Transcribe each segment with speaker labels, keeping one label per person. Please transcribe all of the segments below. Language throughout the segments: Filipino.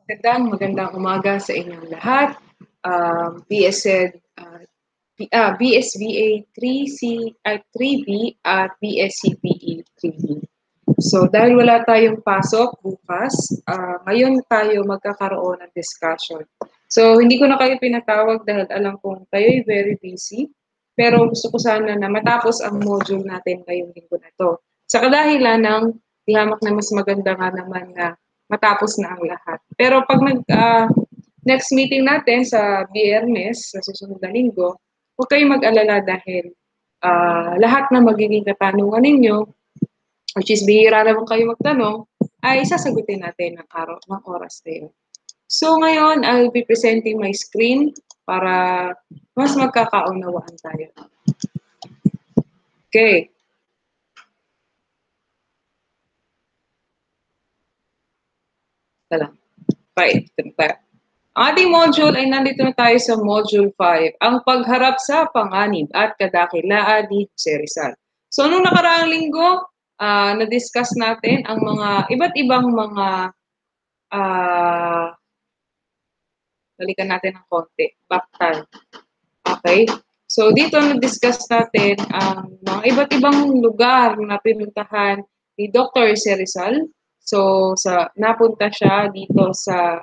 Speaker 1: Magandang umaga sa inyong lahat. BSed, BSBA 3C at 3B at BSCPE 3B. So dahil wala tayong pasok bukas, ngayon tayo magkakaroon ng discussion. So hindi ko na kayo pinatawag dahil alam kong kayo'y very busy. Pero gusto ko sana na matapos ang module natin ngayong linggo na to. Sa kadahilan ng dihamak na mas maganda nga naman na matapos na ang lahat. Pero pag next meeting natin sa Biyernes, sa susunod na linggo, huwag kayong mag-alala dahil lahat na magiging katanungan ninyo, which is bihira naman kayo magtanong, ay sasagutin natin ng araw, ng oras na yun. So ngayon, I'll be presenting my screen para mas magkakaunawaan tayo. Okay. Right. Ang ating module ay nandito na tayo sa module 5, ang pagharap sa panganib at kadakilaan ni Jose Rizal. So nung nakaraang linggo, na-discuss natin ang mga iba't ibang mga balikan natin ng konti, back time. Okay? So dito na-discuss natin ang mga iba't ibang lugar na pinuntahan ni Dr. Jose Rizal. So napunta siya dito sa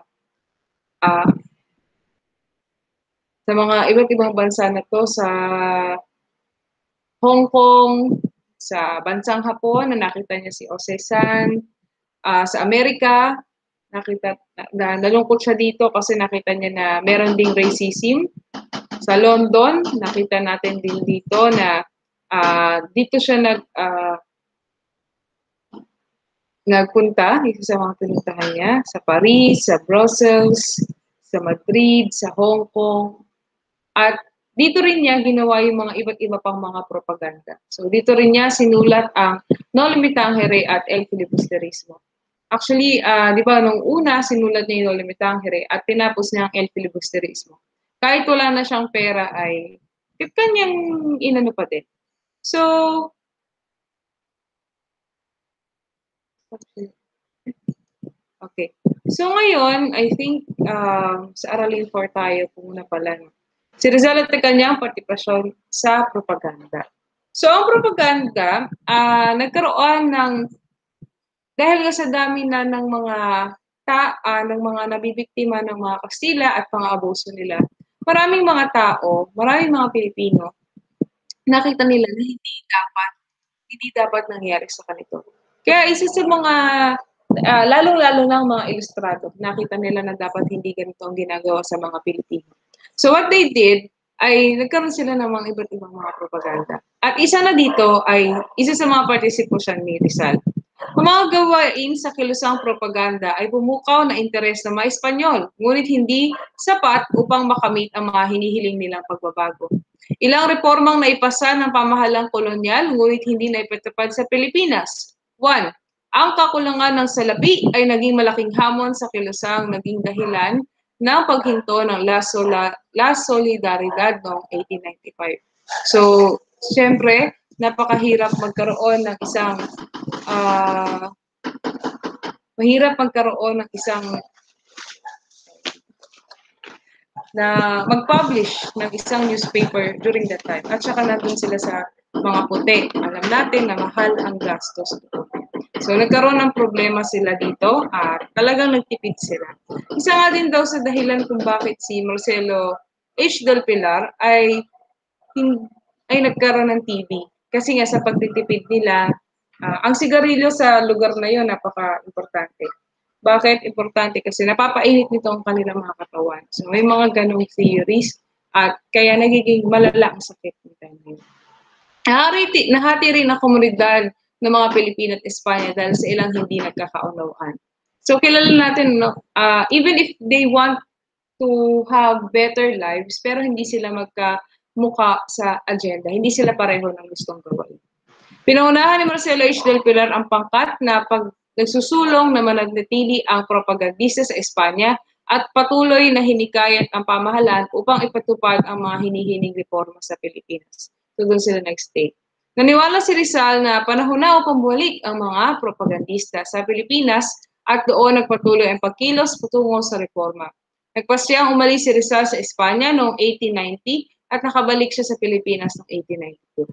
Speaker 1: mga iba't ibang bansa na to, sa Hong Kong, sa bansang Hapon na nakita niya si Jose San, sa Amerika, nalungkot siya dito kasi nakita niya na meron ding racism. Sa London, nakita natin din dito na dito siya nagpunta, isa sa mga pinuntahan niya, sa Paris, sa Brussels, sa Madrid, sa Hong Kong, at dito rin niya ginawa yung mga iba't iba pang mga propaganda. So dito rin niya sinulat ang No Limitangere at El Filibusterismo. Actually, di ba, nung una sinulat niya yung No Limitangere at tinapos niya ang El Filibusterismo. Kahit wala na siyang pera ay kanyang inano pa din. So, okay. So ngayon, I think sa Aralin 4 tayo muna pala. Si Rizal at kanyang partisipasyon sa propaganda. So ang propaganda, nagkaroon ng, dahil nga sa dami na ng mga ng mga nabibiktima ng mga Kastila at pang-abuso nila, maraming mga tao, maraming mga Pilipino, nakita nila na hindi dapat nangyari sa kanito. Kaya isa sa mga lalong-lalo ng mga ilustrado, nakita nila na dapat hindi ganito ang ginagawa sa mga Pilipino. So what they did ay nagkaroon sila ng mga iba't ibang mga propaganda. At isa na dito ay isa sa mga partisipasyon ni Rizal. Ang mga gawain sa kilusang propaganda ay pumukaw na interes ng mga Espanyol, ngunit hindi sapat upang makamit ang mga hinihiling nilang pagbabago. Ilang reformang naipasa ng pamahalang kolonyal, ngunit hindi naipatupad sa Pilipinas. 1. Ang kakulangan ng salapi ay naging malaking hamon sa kilusang naging dahilan ng paghinto ng La Solidaridad noong 1895. So, siyempre, napakahirap magkaroon ng isang na mag-publish ng isang newspaper during that time. At saka nandun sila sa mga puti. Alam natin na mahal ang gastos. So, nagkaroon ng problema sila dito at talagang nagtipid sila. Isa nga din daw sa dahilan kung bakit si Marcelo H. Del Pilar ay nagkaroon ng TB. Kasi nga sa pagtitipid nila, ang sigarilyo sa lugar na yun, napaka-importante. Bakit importante? Kasi napapainit nito ang kanilang mga katawan. So may mga ganong theories at kaya nagiging malala ang sakit nito. Nahati rin ang komunidad ng mga Pilipino at Espanya dahil sa ilang hindi nagkakaunawaan. So kilala natin, even if they want to have better lives, pero hindi sila magkamuka sa agenda. Hindi sila pareho ng gustong gawin. Pinaunahan ni Marcelo H. Del Pilar ang pangkat na nagsusulong na manatili ang propagandista sa Espanya at patuloy na hinikayat ang pamahalaan upang ipatupad ang mga hinihiling reforma sa Pilipinas. So doon sila nag-stay. Naniwala si Rizal na panahon na upang bumalik ang mga propagandista sa Pilipinas at doon nagpatuloy ang pagkilos patungo sa reforma. Nagpasyang umalis si Rizal sa Espanya noong 1890 at nakabalik siya sa Pilipinas noong 1892.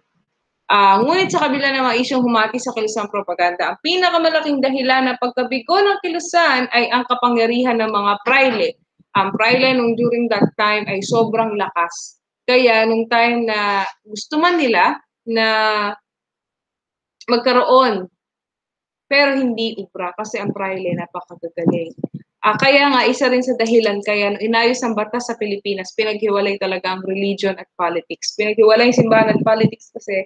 Speaker 1: Ngunit sa kabila ng mga isyong humati sa kilusang propaganda, ang pinakamalaking dahilan ng pagkabigo ng kilusan ay ang kapangyarihan ng mga praile. Ang praile nung during that time ay sobrang lakas. Kaya nung time na gusto man nila na magkaroon, pero hindi ubra kasi ang praile napakagagaling. Kaya nga, isa rin sa dahilan kaya inayos ang batas sa Pilipinas, pinaghiwalay talaga ang religion at politics. Pinaghiwalay yung simbahan at politics kasi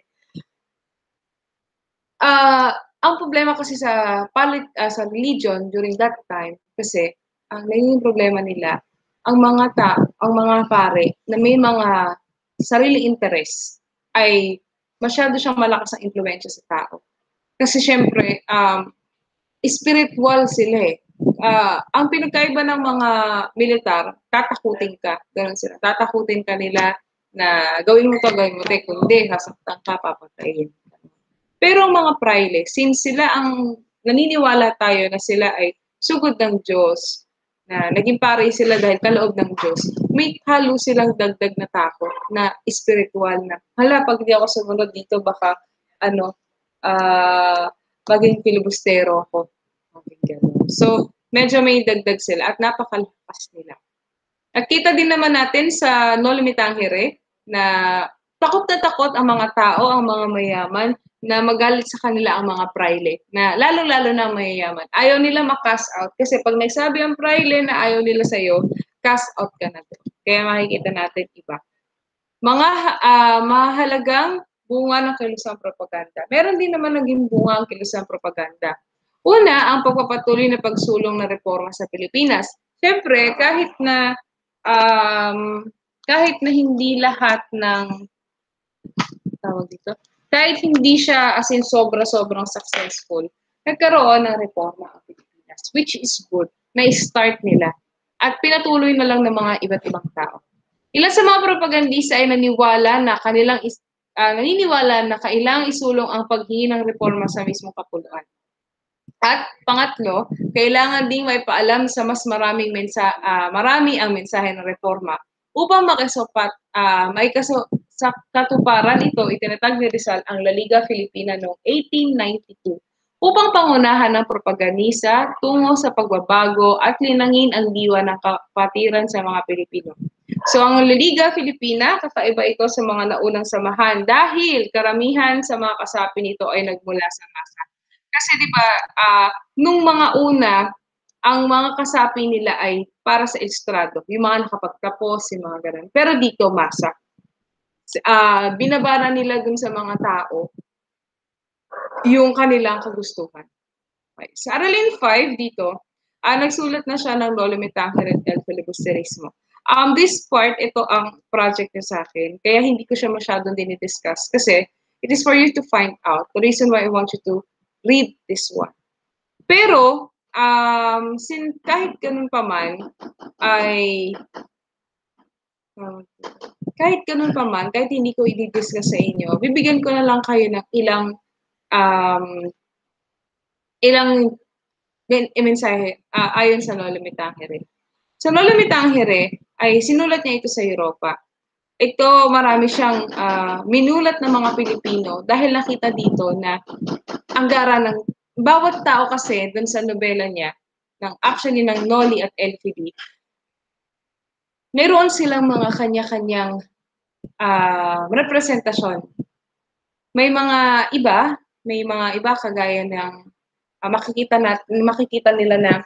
Speaker 1: ang problema kasi sa sa religion during that time kasi ang naging problema nila ang mga pare na may mga sariling interest ay masyado siyang malakas ang impluwensya sa tao. Kasi siyempre, spiritual sila eh. Ang pinagkaiba ng mga militar, tatakutin ka. Ganun sila. Tatakutin ka nila na gawin mo to, gawin mo to. Kung hindi, sasaktan ka, papatayin. Pero ang mga praile, since sila ang naniniwala tayo na sila ay sugod ng Diyos, na naging pare sila dahil kaloob ng Diyos, may halo silang dagdag na takot na spiritual na, hala, pag di ako sumunod dito, baka, maging filibustero ako. So, medyo may dagdag sila at napakalakas nila. Nakita din naman natin sa No Limitangere na takot na takot ang mga tao, ang mga mayaman, na magalit sa kanila ang mga praile, na lalo-lalo na ang mayayaman. Ayaw nila ma-cast out kasi pag nagsabi ang praile na ayaw nila sa'yo, cast out ka na doon. Kaya makikita natin iba. Mga mahalagang bunga ng kilusang propaganda. Meron din naman naging bunga ang kilusang propaganda. Una, ang pagpapatuloy na pagsulong ng reforma sa Pilipinas. Siyempre, kahit na hindi lahat ng tawag dito, kahit hindi siya as in sobra-sobrang successful, nagkaroon ng reforma ang Pilipinas, which is good, na-start nila. At pinatuloy na lang ng mga iba't ibang tao. Ilan sa mga propagandista ay naniniwala na kailangang isulong ang paghingi ng reforma sa mismong kapuluan. At pangatlo, kailangan ding may paalam sa mas marami ang mensahe ng reforma upang sa katuparan ito, itinatag ni Rizal ang La Liga Filipina noong 1892 upang pangunahan ng propagandista tungo sa pagbabago at linangin ang diwa ng kapatiran sa mga Pilipino. So ang La Liga Filipina, kakaiba ito sa mga naunang samahan dahil karamihan sa mga kasapi nito ay nagmula sa masa. Kasi 'di ba, nung mga una, ang mga kasapi nila ay para sa estrado, yung mga nakapagtapos, yung mga gano'n. Pero dito masa. Binabara nila dun sa mga tao yung kanilang kagustuhan. Okay. Sa Aralin 5 dito, nagsulat na siya ng Lolo Mitangere at El Filibusterismo. This part, ito ang project niya sa akin. Kaya hindi ko siya masyadong dinidiscuss kasi it is for you to find out the reason why I want you to read this one. Pero, kahit ganun pa man, kahit hindi ko i-discuss sa inyo, bibigyan ko na lang kayo ng ilang mensahe ayon sa Lolo Mitangere. Sa Lolo Mitangere ay sinulat niya ito sa Europa. Ito marami siyang minulat ng mga Pilipino dahil nakita dito na ang gara ng bawat tao kasi dun sa nobela niya, actually ng Noli at LPD, meron silang mga kanya-kanyang representasyon. May mga iba kagaya ng makikita nila na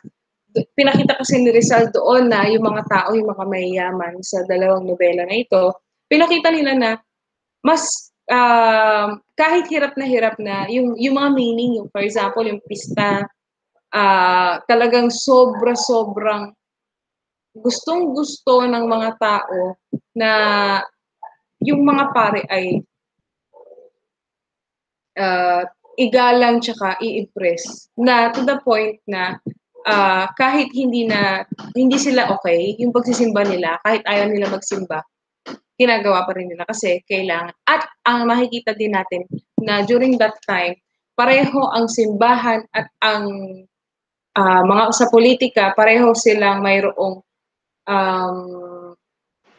Speaker 1: pinakita kasi ni Rizal doon na yung mga tao, yung mga mayayaman sa dalawang nobela na ito, pinakita nila na mas kahit hirap na yung mga meaning, yung for example, yung pista, talagang sobrang gustong-gusto ng mga tao na yung mga pare ay igalang tsaka i-impress na to the point na kahit hindi sila okay, yung pagsisimba nila, kahit ayaw nila magsimba, ginagawa pa rin nila kasi kailangan. At ang makikita din natin na during that time, pareho ang simbahan at ang mga sa politika, pareho silang mayroong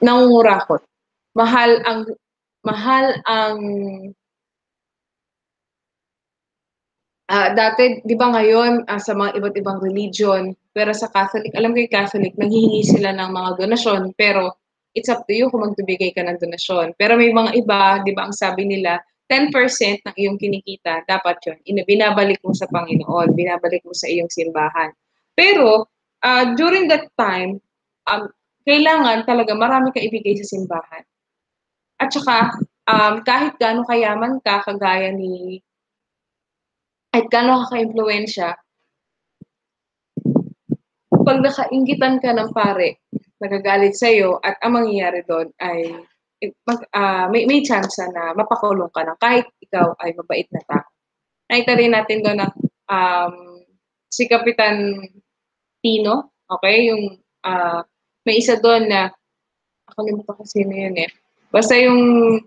Speaker 1: nangungurakot. Mahal ang dati 'di ba ngayon, sa mga iba't ibang religion, pero sa Catholic, alam ko yung Catholic nanghihingi sila ng mga donasyon, pero it's up to you kung magbibigay ka ng donasyon. Pero may mga iba, 'di ba ang sabi nila, 10% ng iyong kinikita dapat yun binabalik mo sa Panginoon, binabalik mo sa iyong simbahan. Pero, during that time, kailangan talaga marami kang ibigay sa simbahan. At saka, kahit gaano kayaman ka, kagaya ni kahit gaano ka ka-impluwensya, 'pag nakainggitan ka ng pare, nagagalit sa'yo at ang mangyayari do'n ay may tsansa na mapakulong ka na kahit ikaw ay mabait na tao. Nakita rin natin do'n na, si Kapitan Tino, okey, yung, may isa do'n na nakalimutan ko sino yun, eh. Basta yung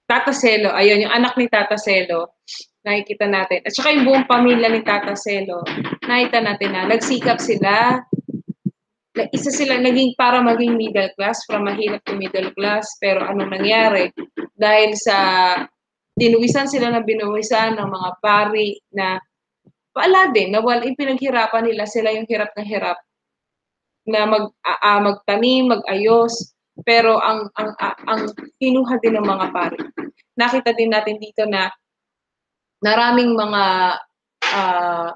Speaker 1: Tata Selo, ayun, yung anak ni Tata Selo, nakikita natin. At saka yung buong pamilya ni Tata Selo, nakita natin na nagsikap sila, isa sila naging para maging middle class, from mahirap to middle class, pero anong nangyari? Dahil sa binuwisan sila ng binuwisan ng mga pari na paala din, na yung pinaghirapan nila, sila yung hirap na hirap na magtanim, mag-ayos, pero ang kinuha din ng mga pari. Nakita din natin dito na maraming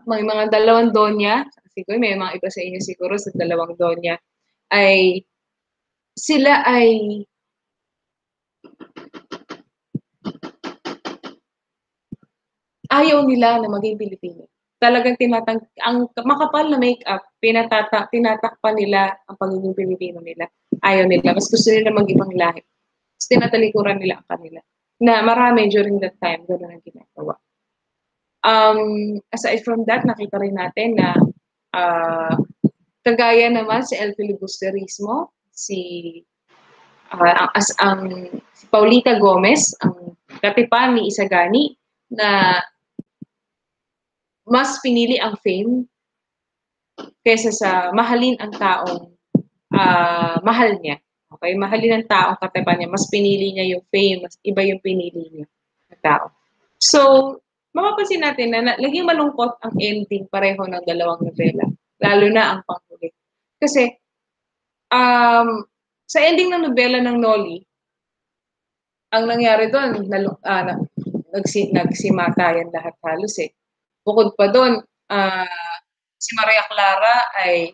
Speaker 1: may mga dalawang donya, siguro may mga iba sa inyo siguro sa dalawang donya, ay sila ay ayaw nila na maging Pilipino. Talagang ang makapal na makeup, tinatakpan nila ang pagiging Pilipino nila. Ayaw nila, mas gusto nila mag-ibang lahi. Mas tinatalikuran nila ang kanila. Na marami during that time, gano'n ang ginagawa. Aside from that, nakita rin natin na kagaya naman si El Filibusterismo, si Paulita Gomez, ang katipan ni Isagani, na mas pinili ang fame kaysa sa mahalin ang taong mahal niya. Okay? Mahalin ang taong katipan niya. Mas pinili niya yung fame, mas iba yung pinili niya na tao. So, mapapansin natin na naging malungkot ang ending pareho ng dalawang nobela. Lalo na ang panghuli. Kasi, sa ending ng nobela ng Noli, ang nangyari doon, nagsimatayan lahat halos eh. Bukod pa doon, si Maria Clara ay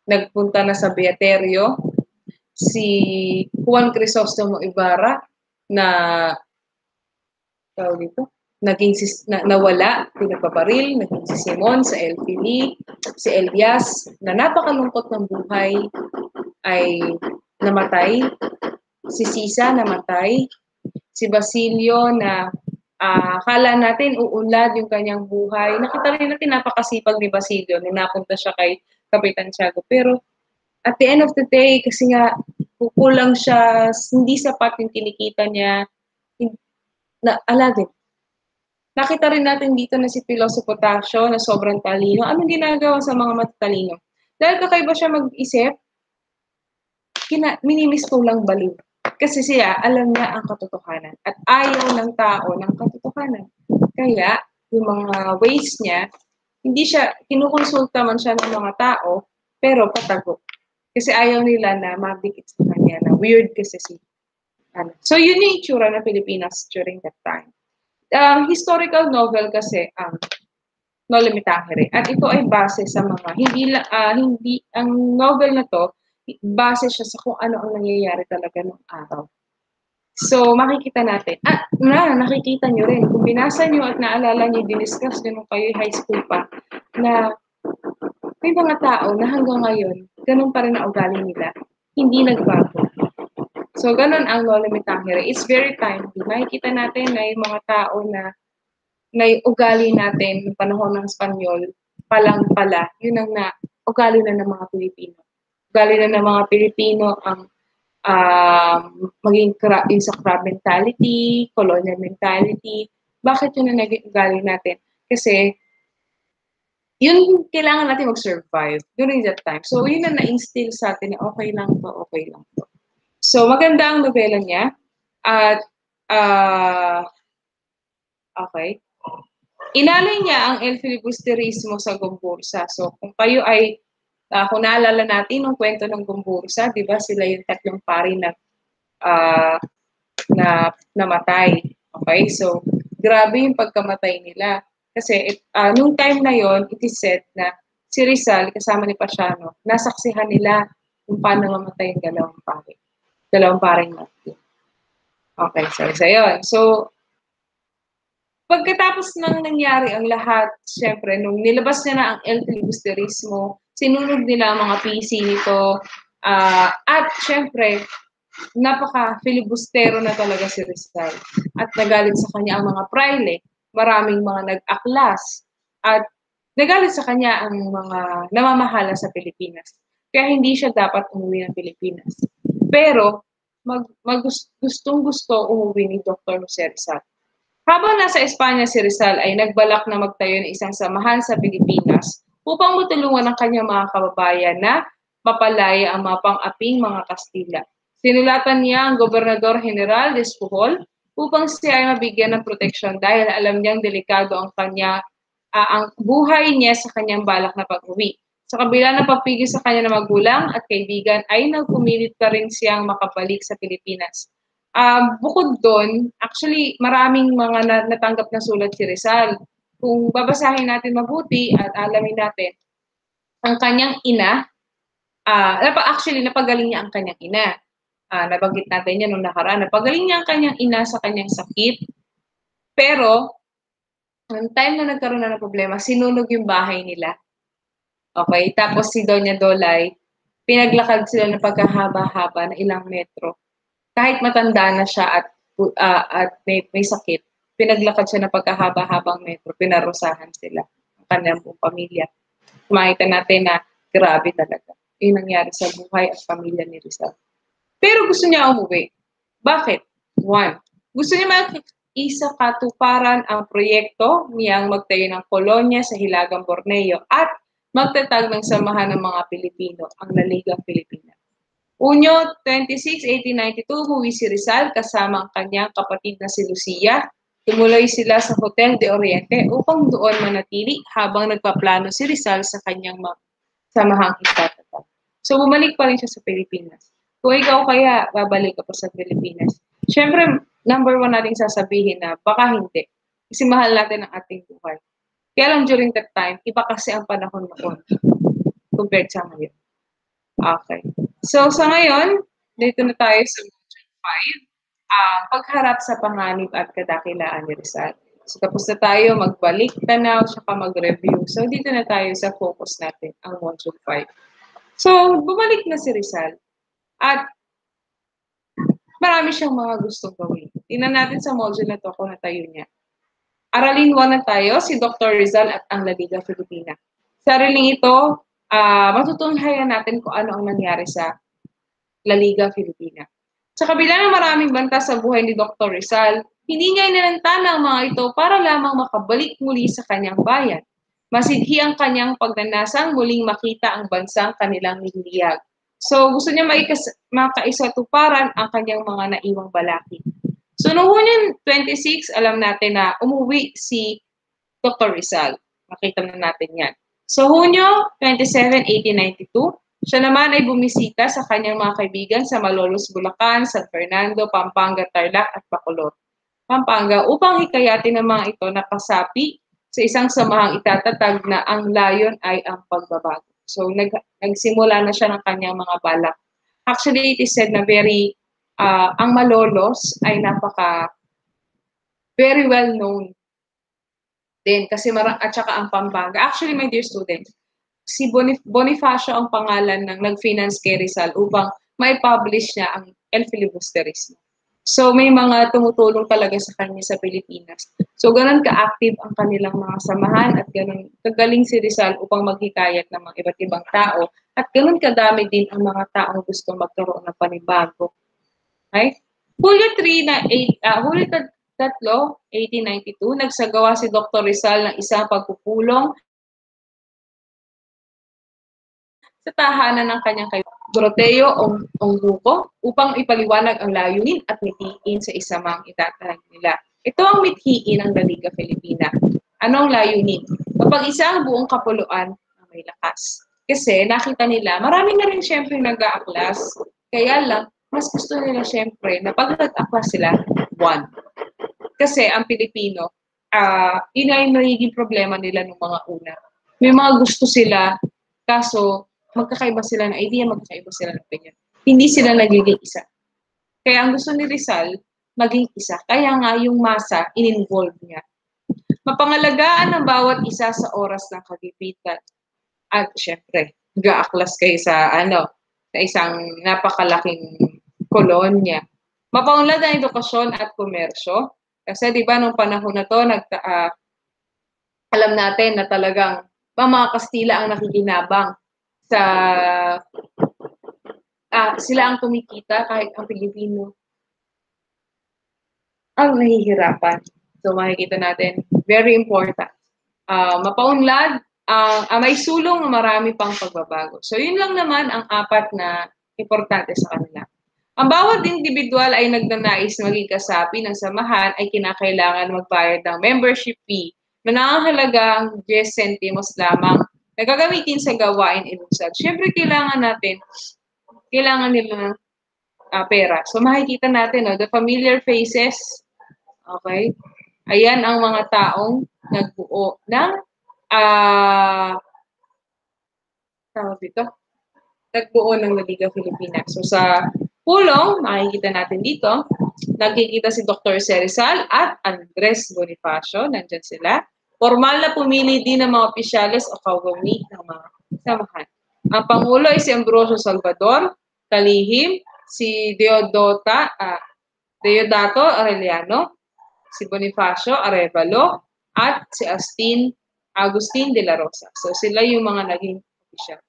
Speaker 1: nagpunta na sa Beaterio. Si Juan Crisostomo Ibarra na tawag dito, nawala, pinagpaparil, naging si Simon sa LPD, si Elias na napakalungkot ng buhay ay namatay, si Sisa namatay, si Basilio na akala natin uunlad yung kanyang buhay. Nakita rin natin napakasipag ni Basilio nung napunta siya kay Kapitan Tiago. Pero at the end of the day, kasi nga kukulang siya, hindi sapat yung kinikita niya, ala din. Nakita rin natin dito na si Piloso Potasio na sobrang talino. Anong ginagawa sa mga matatalino? Dahil kakaiba siya mag-isip, minimiss ko lang baliw. Kasi siya, alam niya ang katotohanan. At ayaw ng tao ng katotohanan. Kaya, yung mga ways niya, hindi siya, kinukonsulta man siya ng mga tao, pero patago. Kasi ayaw nila na mabikit sa kanya na weird kasi si So, yun yung itsura ng Pilipinas during that time. Historical novel kasi ang Noli Me Tangere. At ito ay base sa mga, hindi, ang novel na to, base siya sa kung ano ang nangyayari talaga noong araw. So, makikita natin. Nakikita nyo rin. Kung binasa nyo at naalala nyo, diniscuss nyo nung kayo high school pa, na may mga tao na hanggang ngayon, ganun pa rin ang ugali nila. Hindi nagbago. So, ganun ang Noli Me Tangere. It's very timely. Makikita natin na yung mga tao na ugali natin ng panahon ng Espanyol, palang pala, yun ang ugali na ng mga Pilipino. Ugali na ng mga Pilipino ang maging yung sa crab mentality, colonial mentality. Bakit yun ang naging ugali natin? Kasi yun kailangan natin mag-survive during that time. So, yun na na-instill sa atin na okay lang 'to, okay lang 'to. So, maganda ang nobela niya at, okey. Inalay niya ang El Filibusterismo sa Gomburza. So, kung kayo ay, kung naalala natin nung kwento ng Gomburza, 'di ba sila yung tatlong pari na, ah, na namatay. Okay? So, grabe yung pagkamatay nila. Kasi nung time na yon, it is said na si Rizal kasama ni Pasiano, nasaksihan nila kung paano mamatay yung dalawang paring Martir. Okay, so yun. So, pagkatapos ng nangyari ang lahat, siyempre, nung nilabas niya na ang El Filibusterismo, sinunog nila ang mga PC nito, at siyempre, napaka-filibustero na talaga si Rizal. At nagalit sa kanya ang mga praile, maraming mga nag-aklas, at nagalit sa kanya ang mga namamahala sa Pilipinas. Kaya hindi siya dapat umuwi ng Pilipinas. Pero, gustong-gusto umuwi ni Dr. Jose Rizal. Habang nasa Espanya si Rizal ay nagbalak na magtayo ng isang samahan sa Pilipinas upang matulungan ang kanyang mga kababayan na mapalaya ang mga pang-aping mga Kastila. Sinulatan niya ang Gobernador General de Espujol upang siya ay mabigyan ng proteksyon dahil alam niyang delikado ang buhay niya sa kanyang balak na pag-uwi. Sa kabila ng pagpigil sa kanya ng magulang at kaibigan ay nagpumilit pa rin siyang makabalik sa Pilipinas. Bukod doon, actually maraming mga natanggap na sulat si Rizal. Kung babasahin natin mabuti at alamin natin, ang kanyang ina, actually napagaling niya ang kanyang ina. Nabanggit natin yan nung nakaraan. Napagaling niya ang kanyang ina sa kanyang sakit, pero ang time na nagkaroon na ng problema, sinunog yung bahay nila. Okay? Tapos si Doña Dolay, pinaglakad sila ng pagkahaba-haba na ilang metro. Kahit matanda na siya at may sakit, pinaglakad siya ng pagkahaba-habang metro, pinarusahan sila, ang kanyang buong pamilya. Makita natin na grabe talaga. Yung nangyari sa buhay at pamilya ni Rizal. Pero gusto niya umuwi. Bakit? One, gusto niya isa katuparan ang proyekto niyang magtayo ng kolonya sa Hilagang Borneo at magtatag ng samahan ng mga Pilipino, ang La Liga Filipina. Unyo 26, 1892, umuwi si Rizal kasama ang kanyang kapatid na si Lucia. Tumuloy sila sa Hotel de Oriente upang doon manatili habang nagpaplano si Rizal sa kanyang samahang itatatag. So bumalik pa rin siya sa Pilipinas. Kung ikaw kaya, babalik ka pa sa Pilipinas. Siyempre, number one nating sasabihin na baka hindi. Kasi mahal natin ang ating buhay. Kaya lang during that time, iba kasi ang panahon noon compared sa ngayon. Okay. So sa ngayon, dito na tayo sa module 5, pagharap sa panganib at kadakilaan ni Rizal. So tapos na tayo magbalik tanaw saka mag-review. So dito na tayo sa focus natin, ang module 5. So bumalik na si Rizal at marami siyang mga gustong gawin. Tingnan natin sa module na to kung natayo niya. Aralin 1 na tayo, si Dr. Rizal at ang La Liga Filipina. Sa araling ito, matutunghayan natin kung ano ang nangyari sa La Liga Filipina. Sa kabila ng maraming banta sa buhay ni Dr. Rizal, hindi niya inalantana ang mga ito para lamang makabalik muli sa kanyang bayan. Masidhi ang kanyang pagnanasang muling makita ang bansang kanilang niliyag. So gusto niya makaisatuparan ang kanyang mga naiwang balakid. So noong Hunyo 26, alam natin na umuwi si Dr. Rizal. Makita na natin yan. So Hunyo 27, 1892, siya naman ay bumisita sa kanyang mga kaibigan sa Malolos, Bulacan, San Fernando, Pampanga, Tarlac at Bacolod, Pampanga upang hikayatin ng mga ito na kasapi sa isang samahang itatatag na ang layon ay ang pagbabago. So nagsimula na siya ng kanyang mga balak. Actually, it is said na ang Malolos ay very well known din kasi at saka ang Pampanga. Actually, my dear students, si Bonifacio ang pangalan ng nag-finance kay Rizal upang mai-publish niya ang El Filibusterismo. So may mga tumutulong talaga sa kanya sa Pilipinas. So ganun ka-active ang kanilang mga samahan at ganun kagaling si Rizal upang maghikayat ng mga iba't ibang tao at ganun kadami din ang mga taong gusto magkaroon ng panibago. Okay? Hulyo 3, 1892, nagsagawa si Dr. Rizal ng isang pagpupulong sa tahanan ng kanyang kaibigan Doroteo Ongguco upang ipaliwanag ang layunin at mithiin sa isa mang itatahag nila. Ito ang mithiin ng La Liga Filipina. Anong layunin? Kapag isa ang buong kapuluan na may lakas. Kasi nakita nila, marami na rin siyempre nag-aaklas. Kaya lang, mas gusto nila siyempre na pag nag-aklas sila, one. Kasi ang Pilipino, yun ay nagiging problema nila nung mga una. May mga gusto sila, kaso magkakaiba sila ng idea, magkakaiba sila ng opinion. Hindi sila nagiging isa. Kaya ang gusto ni Rizal, maging isa. Kaya nga yung masa, in-involve niya. Mapangalagaan ang bawat isa sa oras ng kagipitan. At syempre, gaaklas kayo sa sa isang napakalaking kolonya. Mapaunlad ang edukasyon at komersyo. Kasi di ba nung panahon na to, alam natin na talagang mga Kastila ang nakikinabang sa sila ang kumikita kahit ang Pilipino ang nahihirapan. So makikita natin, very important. Mapaunlad, may sulong na marami pang pagbabago. So yun lang naman ang apat na importante sa kanila. Ang bawat individual ay nagnanais maging kasapi ng samahan ay kinakailangan magbayad ng membership fee na nangangahalagang 10 centimos lamang na gagamitin sa gawain ilusad. Siyempre, kailangan nila ng pera. So, makikita natin, the familiar faces, okay? Ayan ang mga taong nagbuo ng, nagbuo ng La Liga Filipina. So, sa pulong, makikita natin dito, nagkikita si Dr. Rizal at Andres Bonifacio, nandyan sila. Formal na pumili din ng mga opisyales o kawani ng mga samahan. Ang Pangulo ay si Ambrosio Salvador, kalihim, si Deodato Arellano, si Bonifacio Arevalo, at si Agustin de la Rosa. So sila yung mga naging opisyal.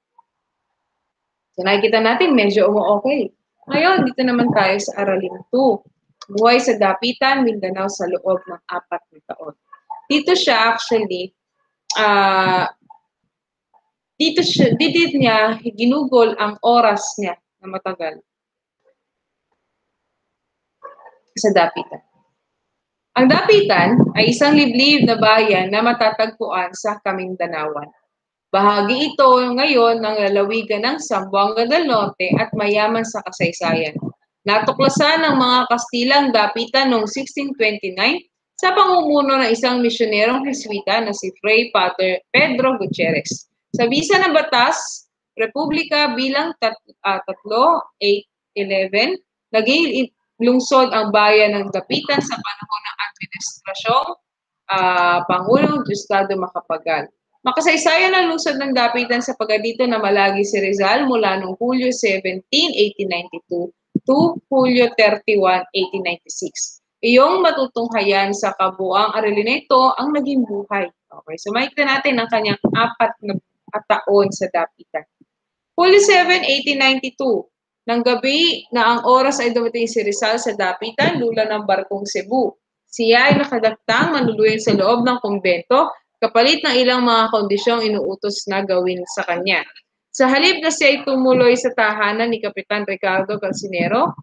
Speaker 1: So nakikita natin, medyo okay. Ngayon, dito naman tayo sa Aralin 2. Buhay sa Dapitan, Mindanao sa loob ng 4 na taon. Dito siya actually, dito niya ginugol ang oras niya na matagal sa Dapitan. Ang Dapitan ay isang liblib na bayan na matatagpuan sa Kamindanawan. Bahagi ito ngayon ng lalawigan ng Zamboanga del Norte at mayaman sa kasaysayan. Natuklasan ng mga Kastilang Dapitan noong 1629 sa pamumuno ng isang misyonerong Jesuita na si Fray Pater Pedro Gutierrez. Sa bisa ng batas, Republika bilang 3-8-11, naging lungsod ang bayan ng Dapitan sa panahon ng administrasyong Pangulong Diosdado Macapagal. Makasaysayan ang lungsod ng Dapitan sa pagkadito na malagi si Rizal mula noong Hulyo 17, 1892 to Hulyo 31, 1896. Iyong matutunghayan sa kabuang aralin na ito ang naging buhay. Okay, so makikita natin ang kanyang 4 na taon sa Dapitan. Hulyo 7, 1892, ng gabi na ang oras ay dumating si Rizal sa Dapitan, lula ng barkong Cebu. Siya ay nakadagtang manuluyan sa loob ng kumbento, kapalit ng ilang mga kondisyong inuutos na gawin sa kanya. Sa halip na siya ay tumuloy sa tahanan ni Kapitan Ricardo Calcinero,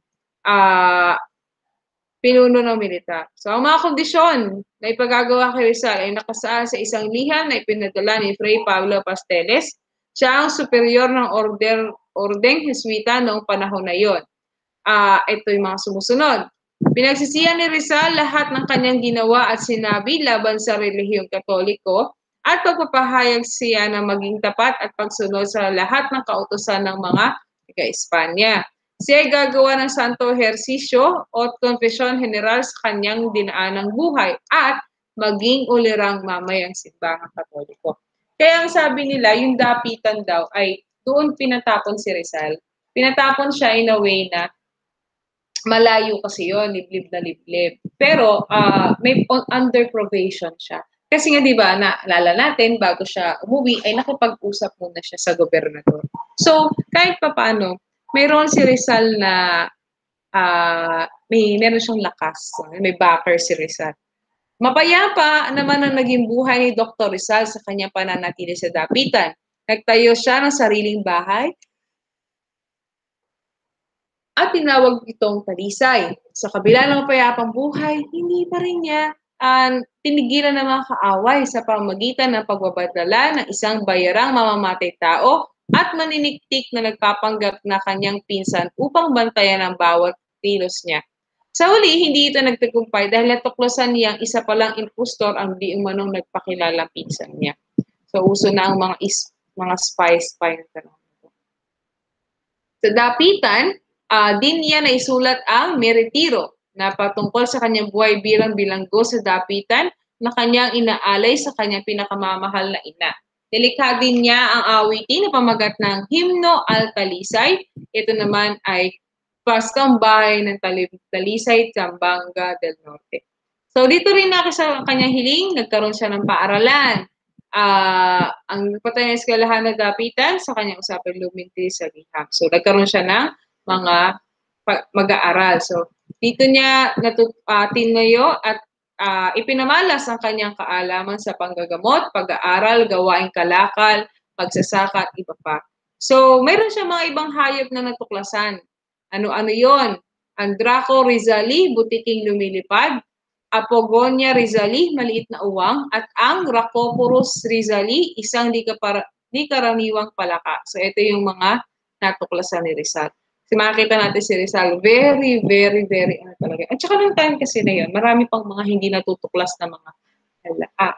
Speaker 1: pinuno ng militar. So, ang mga kondisyon na ipagagawa kay Rizal ay nakasaad sa isang liham na ipinadala ni Fray Pablo Pasteles. Siya ang superior ng Ordeng Jesuita noong panahon na yon. Ito yung mga sumusunod. Pinagsisihan ni Rizal lahat ng kanyang ginawa at sinabi laban sa relihiyong Katoliko at pagpapahayag siya na maging tapat at pagsunod sa lahat ng kautusan ng mga taga-Espanya. Siya ay gagawa ng santo ehersisyo o konfesyon general sa kanyang dinaanang buhay at maging ulirang mamayang simbahang Katoliko. Kaya ang sabi nila, yung Dapitan daw ay doon pinatapon si Rizal. Pinatapon siya in a way na malayo kasi yon, liblib na liblib. Pero may under probation siya. Kasi nga 'di ba, naalala natin bago siya umuwi ay nakipag-usap muna siya sa gobernador. So, kahit papaano, mayroon si Rizal na meron siyang lakas, may backer si Rizal. Mapayapa naman ang naging buhay ni Dr. Rizal sa kanyang pananatili sa Dapitan. Nagtayo siya ng sariling bahay at tinawag itong Talisay. Sa kabila ng payapang buhay, hindi pa rin niya tinigilan ng mga kaaway sa pamamagitan ng pagbabadala ng isang bayarang mamamatay tao at maniniktik na nagpapanggap na kanyang pinsan upang bantayan ang bawat kilos niya. Sa huli, hindi ito nagtagumpay dahil natuklasan niyang isa palang impostor ang di umanong nagpakilalang pinsan niya. So, uso na ang mga spy na tanong. Sa dapitan, din niya naisulat ang Meretiro na patungkol sa kanyang buhay bilang bilanggo sa dapitan na kanyang inaalay sa kanyang pinakamamahal na ina. Nilikha din niya ang awitin na pamagat ng Himno al Talisay. Ito naman ay Pastang Bahay ng Talisay, Zamboanga del Norte. So dito rin sa kanyang hiling, nagkaroon siya ng paaralan. Ang patay ng eskwelahan na dapitan sa kanyang usapin luminti sa liham. So nagkaroon siya ng mga mag-aaral. So dito niya tinayo at ipinamalas ang kanyang kaalaman sa panggagamot, pag-aaral, gawaing kalakal, pagsasaka at iba pa. So mayroon siya mga ibang hayop na natuklasan. Ano-ano yon? Ang Draco rizali, butiking lumilipad, Apogonia rizali, maliit na uwang, at ang Rhacoporus rizali, isang di karaniwang palaka. So ito yung mga natuklasan ni Rizal. Kasi makikita natin si Rizal, very, very, very, talaga. At saka nung time kasi na yun, marami pang mga hindi natutuklas na mga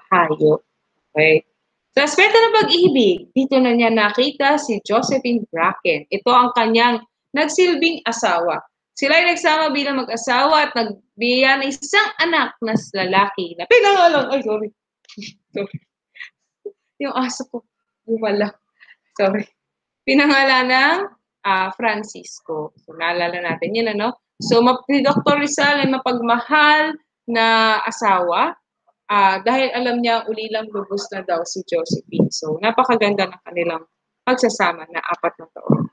Speaker 1: hayop. Okay. Sa aspeto ng pag-ibig, dito na niya nakita si Josephine Bracken. Ito ang kanyang nagsilbing asawa. Sila ay nagsama bilang mag-asawa at nagbiya ng isang anak na lalaki na pinangalan. Ay, sorry. Sorry. Yung aso ko, wala. Sorry. Pinangalan ng Francisco. So, naalala natin yun, ano? So, ni Dr. Rizal ay mapagmahal na asawa dahil alam niya ulilang lubos na daw si Josephine. So, napakaganda ng kanilang pagsasama na 4 na taon.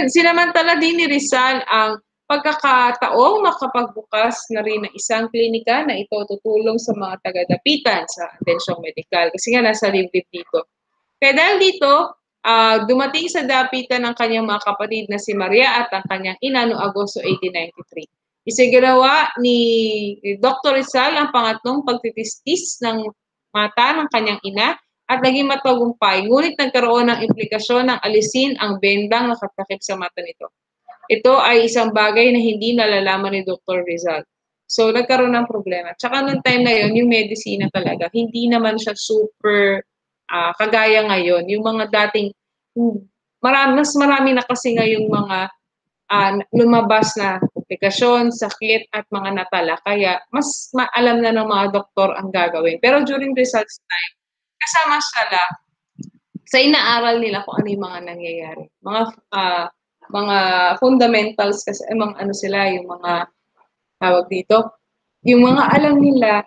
Speaker 1: Sinamantala din ni Rizal ang pagkakataong makapagbukas na rin ng isang klinika na ito tutulong sa mga taga-dapitan sa atensyong medikal. Kasi nga nasa liblib dito. Kaya dahil dito, dumating sa dapitan ng kanyang mga kapatid na si Maria at ang kanyang ina noong Agosto 1893. Isiginawa ni Dr. Rizal ang pangatlong pagtitistis ng mata ng kanyang ina at naging matagumpay. Ngunit nagkaroon ng implikasyon ng alisin ang bendang nakatakip sa mata nito. Ito ay isang bagay na hindi nalalaman ni Dr. Rizal. So, nagkaroon ng problema. Tsaka noong time na yon yung medicina talaga, hindi naman siya super kagaya ngayon. Yung mga dating, mas marami na kasi ngayong mga lumabas na komplikasyon, sakit, at mga natala. Kaya, mas maalam na ng mga doktor ang gagawin. Pero during Rizal's time, kasama sila sa inaaral nila kung ano yung mga nangyayari. Mga fundamentals kasi, mga ano sila, yung mga tawag dito, yung mga alam nila,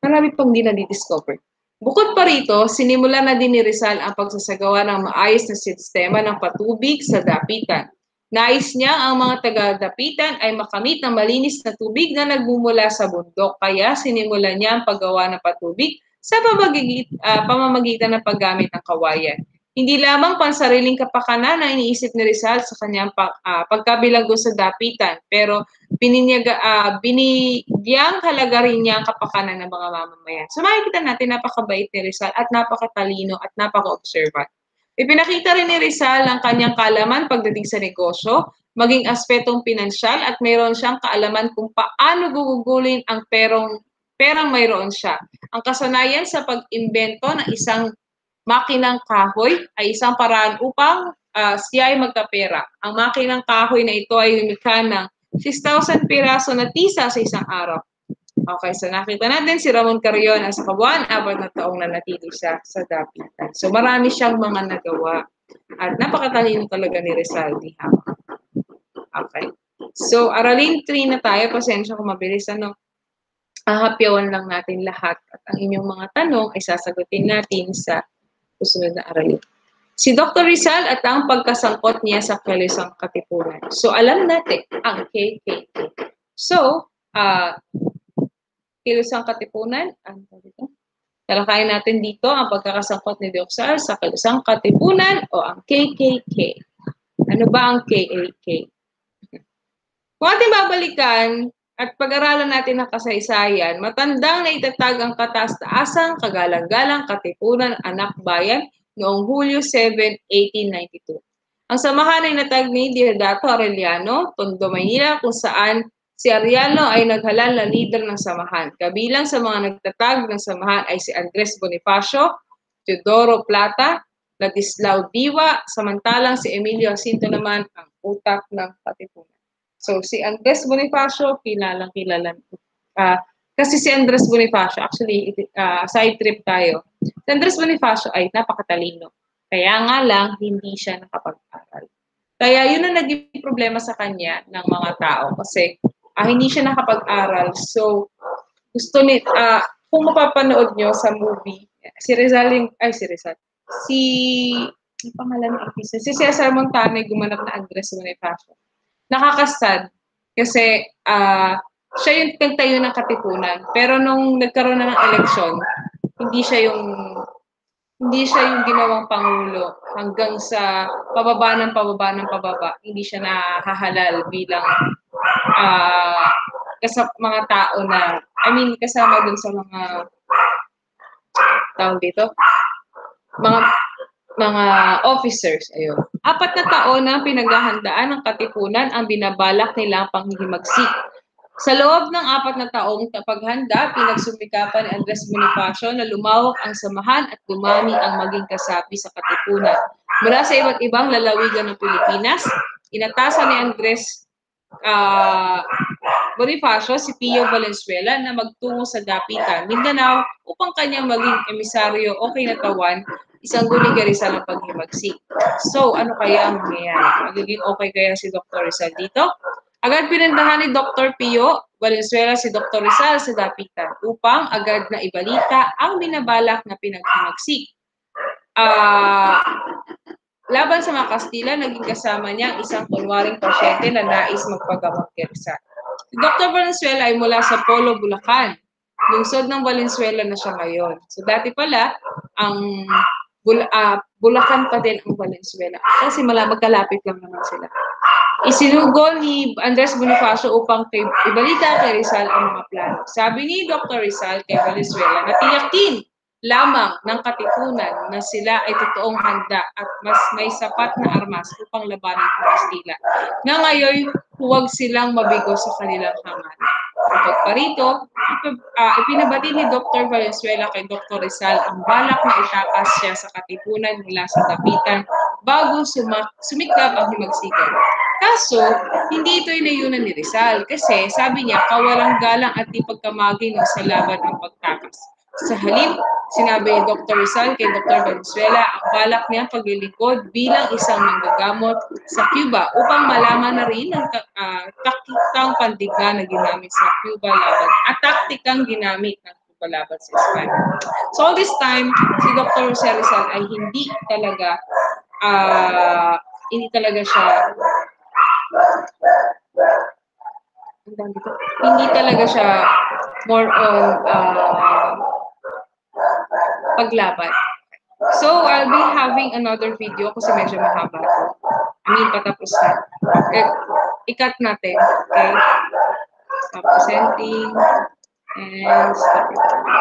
Speaker 1: marami pang di na-discover. Bukod pa rito, sinimula na din ni Rizal ang pagsasagawa ng maayos na sistema ng patubig sa dapitan. Nais niya ang mga taga-dapitan ay makamit ng malinis na tubig na nagmumula sa bundok. Kaya sinimula niya ang paggawa ng patubig sa pamamagitan ng paggamit ng kawayan. Hindi lamang pansariling kapakanan ang iniisip ni Rizal sa kanyang pagkabilanggo sa dapitan, pero binigyang halaga rin niya ang kapakanan ng mga mamamayan. So makikita natin napakabait ni Rizal at napakatalino at napaka-observant. Ipinakita rin ni Rizal ang kanyang kaalaman pagdating sa negosyo, maging aspetong pinansyal at mayroon siyang kaalaman kung paano gugugulin ang perang mayroon siya. Ang kasanayan sa pag-imbento ng isang makinang kahoy ay isang paraan upang siya ay magkapera. Ang makinang kahoy na ito ay lumikha ng 6,000 piraso na tisa sa isang araw. Okay, so nakita natin si Ramon Carrion sa kabuuan, 4 na taong nanatili siya sa dapitan. So marami siyang mga nagawa at napakatalino talaga ni Rizal di Hama. Okay. So aralin 3 na tayo, pasensya kung mabilis ano. Hahapyawan lang natin lahat at ang inyong mga tanong ay sasagutin natin sa susunod na aralin. Si Dr. Rizal at ang pagkasangkot niya sa Kilusang Katipunan. So alam natin ang KKK. So, Kilusang Katipunan, ano dito? Talakayin natin dito ang pagkakasangkot ni Deoxar sa Kalusang Katipunan o ang KKK. Ano ba ang KKK? Kung ating babalikan at pag-aralan natin ang kasaysayan, matandang naitatag ang kataas-taasang kagalang-galang Katipunan Anak Bayan noong Hulyo 7, 1892. Ang samahan ay natag ni Diodato Arellano, Tondo, Maynila, kung saan si Arellano ay naghalal na leader ng samahan. Kabilang sa mga nagtatag ng samahan ay si Andres Bonifacio, Teodoro Plata, Ladislao Diwa, samantalang si Emilio Jacinto naman ang utak ng Katipunan. So, si Andres Bonifacio, kilalang-kilala. Kasi si Andres Bonifacio, actually, side trip tayo. Si Andres Bonifacio ay napakatalino. Kaya nga lang, hindi siya nakapag-aral. Kaya yun ang naging problema sa kanya ng mga tao. Kasi hindi siya nakapag-aral. So, gusto ni, kung mapapanood nyo sa movie, si Rizal, ang pangalan ng artista, si Cesar Montano gumanap na Andres Bonifacio. Nakakasad kasi siya yung nagtayo ng Katipunan. Pero nung nagkaroon na ng eleksyon, hindi siya yung ginawang pangulo hanggang sa pababa. Hindi siya nahahalal bilang mga tao na, kasama dun sa mga tawag dito, mga officers. Ayun. 4 na taon na pinaghahandaan ng Katipunan ang binabalak nilang panghihimagsik. Sa loob ng 4 na taong paghanda, pinagsumikapan ni Andres Bonifacio na lumawak ang samahan at dumami ang maging kasapi sa Katipunan. Mula sa iba't ibang lalawigan ng Pilipinas, inatasan ni Andres Bonifacio si Pio Valenzuela na magtungo sa Dapitan, Mindanao upang kanyang maging emisaryo o kinatawan isang guni Rizal ng paghimagsik. So, ano kaya ang mangyayari? Magiging okay kaya si Dr. Rizal dito? Agad pinuntahan ni Dr. Pio Valenzuela si Dr. Rizal sa Dapitan upang agad na ibalita ang binabalak na pinaghimagsik. Laban sa mga Kastila, naging kasama niya ang isang kunwaring pasyente na nais magpagamot kay Rizal. Si Dr. Valenzuela ay mula sa Polo, Bulacan. Lungsod ng Valenzuela na siya ngayon. So dati pala, ang Bulacan pa din ang Valenzuela. Kasi magkalapit lang naman sila. Isinugol ni Andres Bonifacio upang ibalita kay Rizal ang mga plano. Sabi ni Dr. Rizal kay Valenzuela na tiyakin lamang ng Katipunan na sila ay totoong handa at mas may sapat na armas upang labanan ang Kastila. Na ngayon, huwag silang mabigo sa kanilang hangarin. Kapag parito, ipinabati ni Dr. Valenzuela kay Dr. Rizal ang balak na itakas siya sa Katipunan mula sa Dapitan bago sumikap ang himagsikan. Kaso, hindi ito inayunan ni Rizal kasi sabi niya kawalang galang at di pagkamagi ng sa laban ang pagtakas. Sa halip, sinabi ni Dr. Rizal kay Dr. Valenzuela ang balak niyang paglilingkod bilang isang manggagamot sa Cuba upang malaman na rin ang taktikang pandigma na ginamit sa Cuba laban at taktikang ginamit ng Cuba laban sa Espanya. So all this time, si Dr. Jose Rizal ay hindi talaga siya more on paglaban. So, I'll be having another video kasi medyo mahaba to. Patapos na. I-cut natin. Okay? Stop presenting. And stop recording.